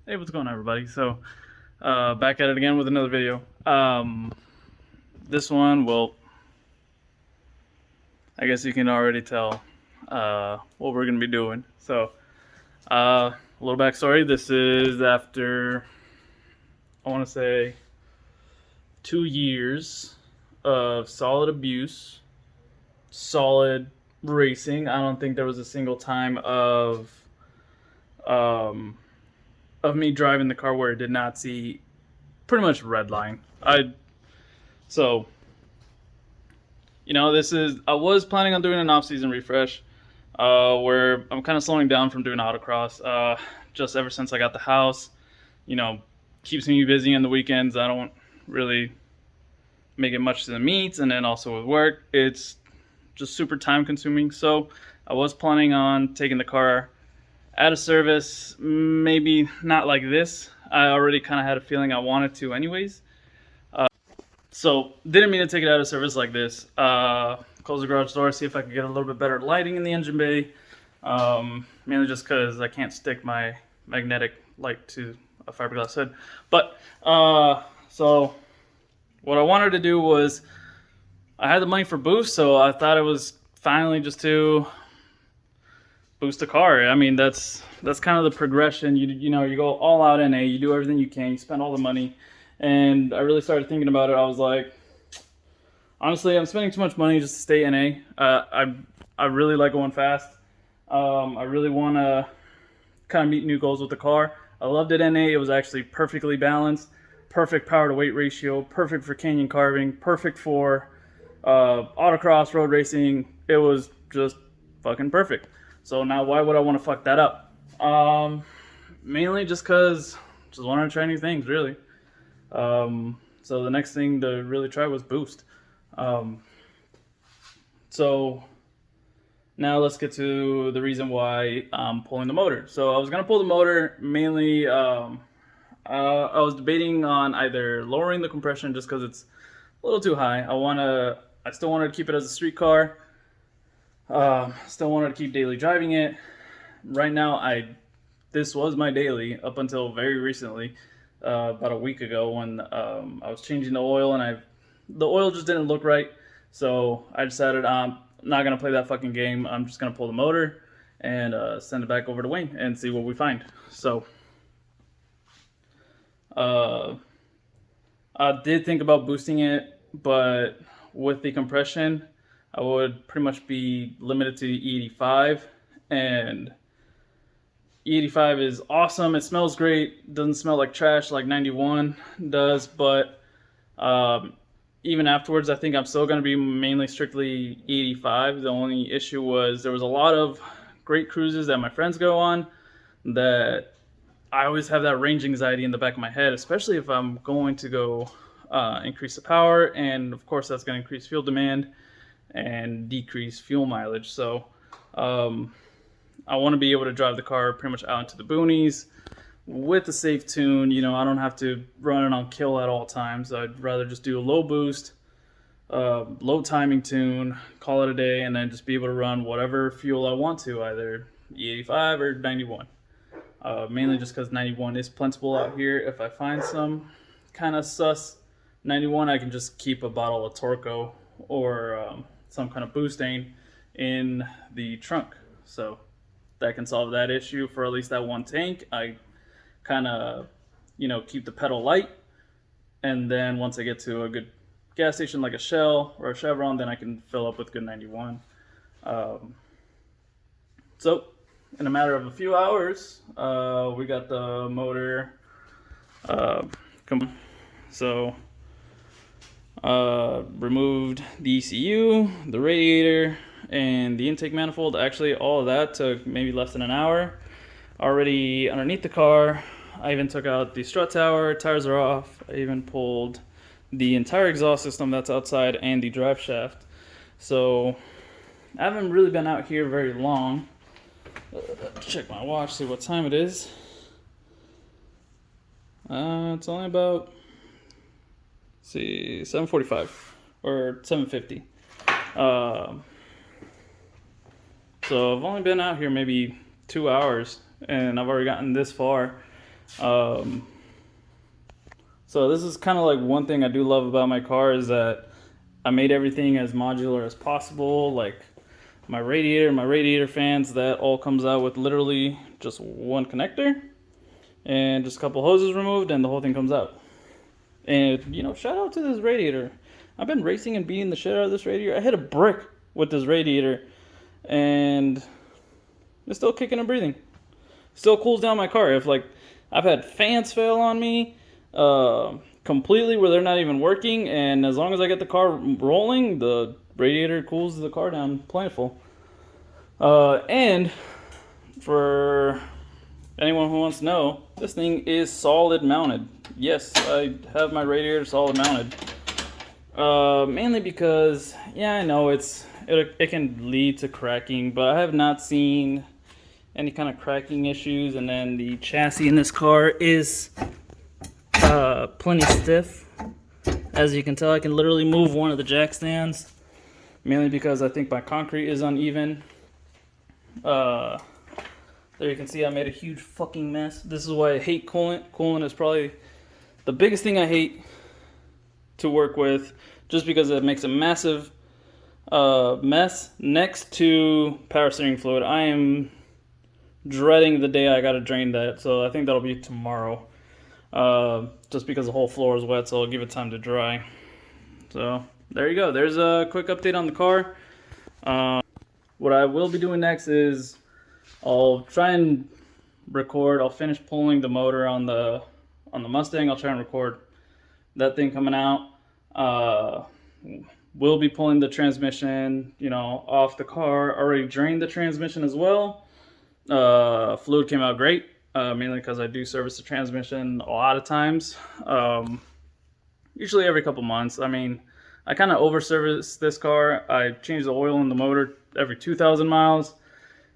Hey, what's going on, everybody? So, back at it again with another video. This one, well, I guess you can already tell what we're going to be doing. So, a little backstory. This is after, I want to say, 2 years of solid abuse, solid racing. I don't think there was a single time um, of me driving the car where it did not see pretty much red line. So I was planning on doing an off-season refresh, where I'm kind of slowing down from doing autocross. Just ever since I got the house, you know, keeps me busy on the weekends. I don't really make it much to the meets, and then also with work, it's just super time consuming. So I was planning on taking the car out of service, maybe not like this. I already kind of had a feeling I wanted to anyways. So didn't mean to take it out of service like this. Close the garage door, see if I could get a little bit better lighting in the engine bay. Mainly just because I can't stick my magnetic light to a fiberglass hood. But so what I wanted to do was, I had the money for boost, so I thought it was finally just to boost a car. I mean, that's kind of the progression. You know, you go all out NA, you do everything you can, you spend all the money. And I really started thinking about it. I was like, honestly, I'm spending too much money just to stay NA. I really like going fast. I really want to kind of meet new goals with the car. I loved it NA. It was actually perfectly balanced, perfect power to weight ratio, perfect for canyon carving, perfect for autocross, road racing. It was just fucking perfect. So now why would I want to fuck that up? Mainly just because just wanted to try new things, really. So the next thing to really try was boost. So now let's get to the reason why I'm pulling the motor. So I was gonna pull the motor mainly. I was debating on either lowering the compression just because it's a little too high. I still wanted to keep it as a street car. Still wanted to keep daily driving it. Right now, this was my daily up until very recently. About a week ago when I was changing the oil and the oil just didn't look right. So I decided I'm not going to play that fucking game. I'm just going to pull the motor and send it back over to Wayne and see what we find. So I did think about boosting it, but with the compression, I would pretty much be limited to E85, and E85 is awesome. It smells great. Doesn't smell like trash like 91 does, but even afterwards, I think I'm still going to be mainly strictly E85. The only issue was there was a lot of great cruises that my friends go on that I always have that range anxiety in the back of my head, especially if I'm going to go increase the power, and of course that's going to increase fuel demand and decrease fuel mileage. So I want to be able to drive the car pretty much out into the boonies with a safe tune. You know, I don't have to run it on kill at all times. I'd rather just do a low boost, low timing tune, call it a day, and then just be able to run whatever fuel I want to, either E85 or 91. Mainly just because 91 is plentiful out here. If I find some kind of sus 91, I can just keep a bottle of Torco or some kind of butane in the trunk. So that can solve that issue for at least that one tank. I kind of, keep the pedal light, and then once I get to a good gas station like a Shell or a Chevron, then I can fill up with good 91. So in a matter of a few hours, we got the motor removed the ECU, the radiator, and the intake manifold. Actually, all of that took maybe less than an hour. Already underneath the car, I even took out the strut tower. Tires are off. I even pulled the entire exhaust system that's outside and the drive shaft. So I haven't really been out here very long. Check my watch, see what time it is. It's only about 7:45 or 7:50. So I've only been out here maybe 2 hours, and I've already gotten this far. Um, so this is kind of like one thing I do love about my car is that I made everything as modular as possible. Like my radiator fans, that all comes out with literally just one connector and just a couple hoses removed, and the whole thing comes out. And you know, shout out to this radiator. I've been racing and beating the shit out of this radiator. I hit a brick with this radiator, and it's still kicking and breathing. Still cools down my car. If like I've had fans fail on me completely where they're not even working, and as long as I get the car rolling, the radiator cools the car down plentiful. And for anyone who wants to know, this thing is solid mounted. Yes, I have my radiator solid mounted. Mainly because, yeah, I know it can lead to cracking, but I have not seen any kind of cracking issues. And then the chassis in this car is plenty stiff. As you can tell, I can literally move one of the jack stands, mainly because I think my concrete is uneven. There you can see I made a huge fucking mess. This is why I hate coolant. Coolant is probably the biggest thing I hate to work with, just because it makes a massive mess next to power steering fluid. I am dreading the day I gotta drain that, so I think that'll be tomorrow. Just because the whole floor is wet, so I'll give it time to dry. So there you go. There's a quick update on the car. What I will be doing next is I'll try and record. I'll finish pulling the motor on the Mustang. I'll try and record that thing coming out. We'll be pulling the transmission, you know, off the car. Already drained the transmission as well. Fluid came out great, mainly because I do service the transmission a lot of times. Usually every couple months. I mean, I kind of over service this car. I change the oil in the motor every 2,000 miles.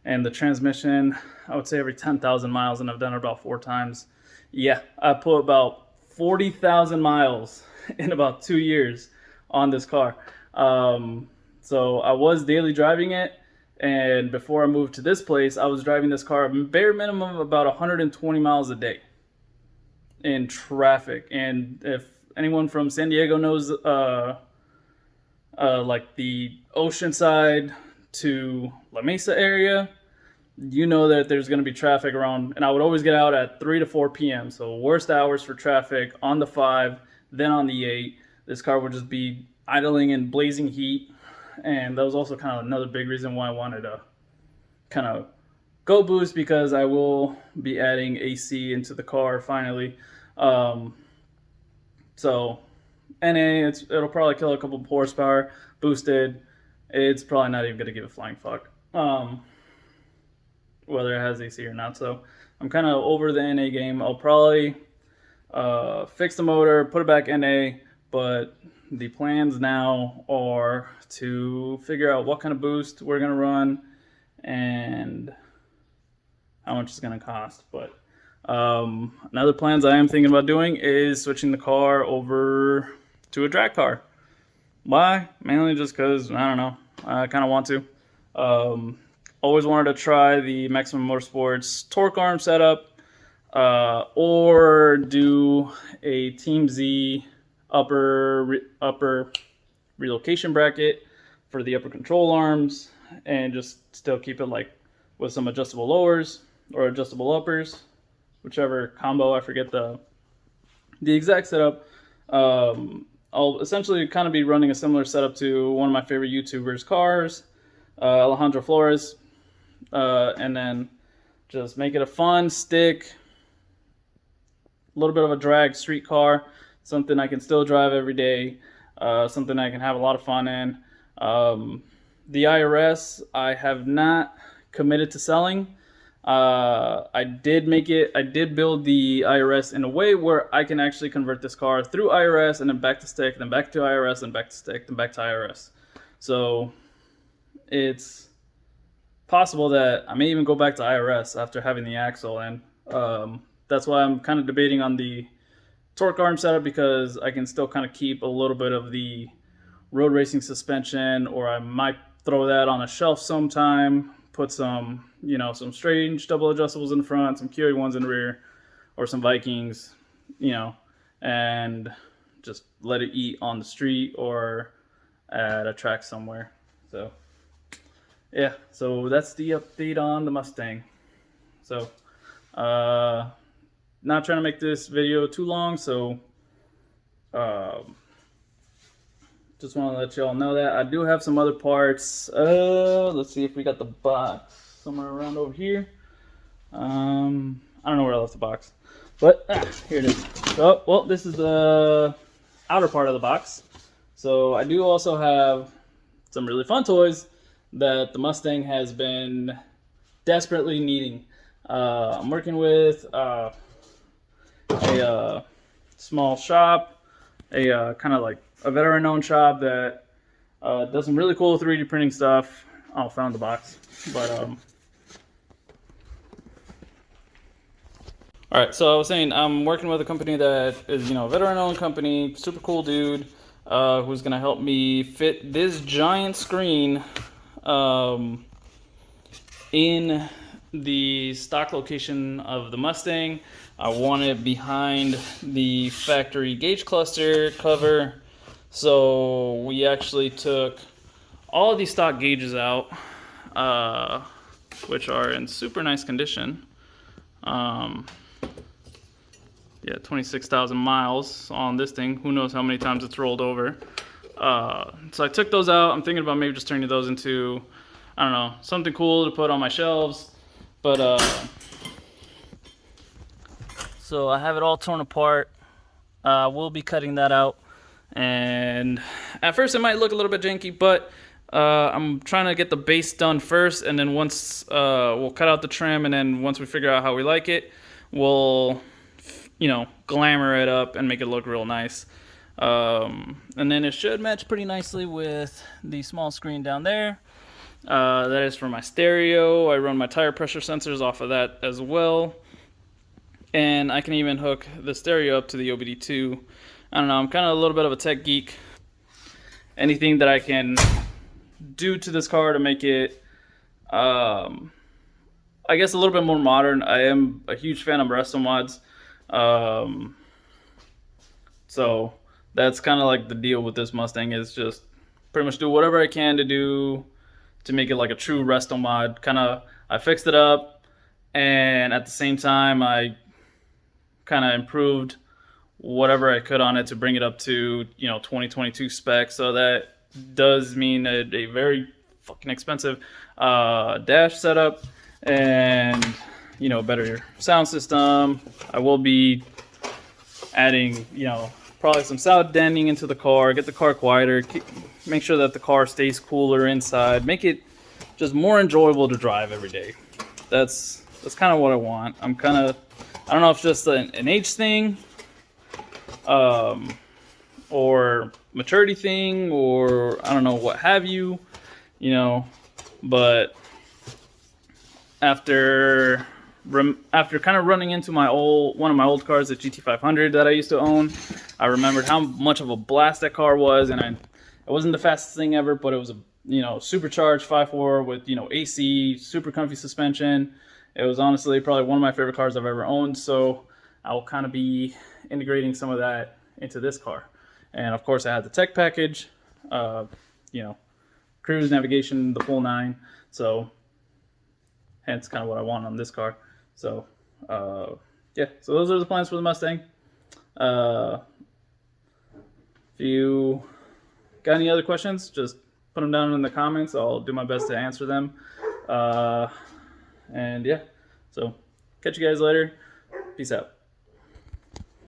And the transmission, I would say every 10,000 miles, and I've done it about 4 times. Yeah, I put about 40,000 miles in about 2 years on this car. So I was daily driving it, and before I moved to this place, I was driving this car bare minimum of about 120 miles a day in traffic. And if anyone from San Diego knows, like the Oceanside to La Mesa area, you know that there's going to be traffic around, and I would always get out at 3 to 4 p.m. So worst hours for traffic on the 5, then on the 8. This car would just be idling in blazing heat, and that was also kind of another big reason why I wanted to kind of go boost, because I will be adding AC into the car finally. So NA, it'll probably kill a couple of horsepower. Boosted, it's probably not even going to give a flying fuck whether it has AC or not. So I'm kind of over the NA game. I'll probably fix the motor, put it back NA, but the plans now are to figure out what kind of boost we're going to run and how much it's going to cost. But another plans I am thinking about doing is switching the car over to a drag car. Why? Mainly just because, I don't know, I kind of want to. Always wanted to try the Maximum Motorsports torque arm setup, or do a Team Z upper relocation bracket for the upper control arms, and just still keep it like with some adjustable lowers or adjustable uppers, whichever combo. I forget the exact setup. I'll essentially kind of be running a similar setup to one of my favorite YouTubers' cars, Alejandro Flores, and then just make it a fun stick, a little bit of a drag street car, something I can still drive every day, something I can have a lot of fun in. The IRS, I have not committed to selling. I did build the IRS in a way where I can actually convert this car through IRS and then back to stick, then back to IRS, and back to stick, then back to IRS. So it's possible that I may even go back to IRS after having the axle, and that's why I'm kind of debating on the torque arm setup, because I can still kind of keep a little bit of the road racing suspension, or I might throw that on a shelf sometime, put some, some strange double adjustables in front, some QA ones in the rear, or some Vikings, you know, and just let it eat on the street or at a track somewhere. So yeah, so that's the update on the Mustang. So not trying to make this video too long, so just want to let y'all know that I do have some other parts. Let's see if we got the box somewhere around over here. I don't know where I left the box, but here it is. Oh, well, this is the outer part of the box. So I do also have some really fun toys that the Mustang has been desperately needing. I'm working with a small shop, a kind of like a veteran-owned shop that does some really cool 3D printing stuff. Oh, found the box, but all right. So I was saying I'm working with a company that is, you know, a veteran-owned company, super cool dude, who's gonna help me fit this giant screen in the stock location of the Mustang. I want it behind the factory gauge cluster cover. So we actually took all of these stock gauges out, which are in super nice condition. Yeah, 26,000 miles on this thing. Who knows how many times it's rolled over. So I took those out. I'm thinking about maybe just turning those into, I don't know, something cool to put on my shelves. But so I have it all torn apart. We'll be cutting that out. And at first it might look a little bit janky, but I'm trying to get the base done first, and then once we'll cut out the trim, and then once we figure out how we like it, we'll, you know, glamour it up and make it look real nice. And then it should match pretty nicely with the small screen down there. That is for my stereo. I run my tire pressure sensors off of that as well. And I can even hook the stereo up to the OBD2. I don't know, I'm kind of a little bit of a tech geek. Anything that I can do to this car to make it, I guess, a little bit more modern. I am a huge fan of resto mods. So that's kind of like the deal with this Mustang, is just pretty much do whatever I can to do to make it like a true resto mod. I fixed it up, and at the same time I kind of improved whatever I could on it to bring it up to, you know, 2022 specs. So that does mean a very fucking expensive dash setup and, you know, better sound system. I will be adding, you know, probably some sound deadening into the car, get the car quieter, make sure that the car stays cooler inside, make it just more enjoyable to drive every day. That's kind of what I want. I don't know if it's just an age thing, or maturity thing, or I don't know what have you, you know, but after kind of running into one of my old cars, the GT500 that I used to own, I remembered how much of a blast that car was. And it wasn't the fastest thing ever, but it was a, you know, supercharged 5.4 with, you know, AC, super comfy suspension. It was honestly probably one of my favorite cars I've ever owned. So I will kind of be integrating some of that into this car. And of course I had the tech package, you know, cruise, navigation, the full 9. So hence kind of what I want on this car. So yeah, so those are the plans for the Mustang. If you got any other questions, just put them down in the comments. I'll do my best to answer them. And yeah, so catch you guys later. Peace out.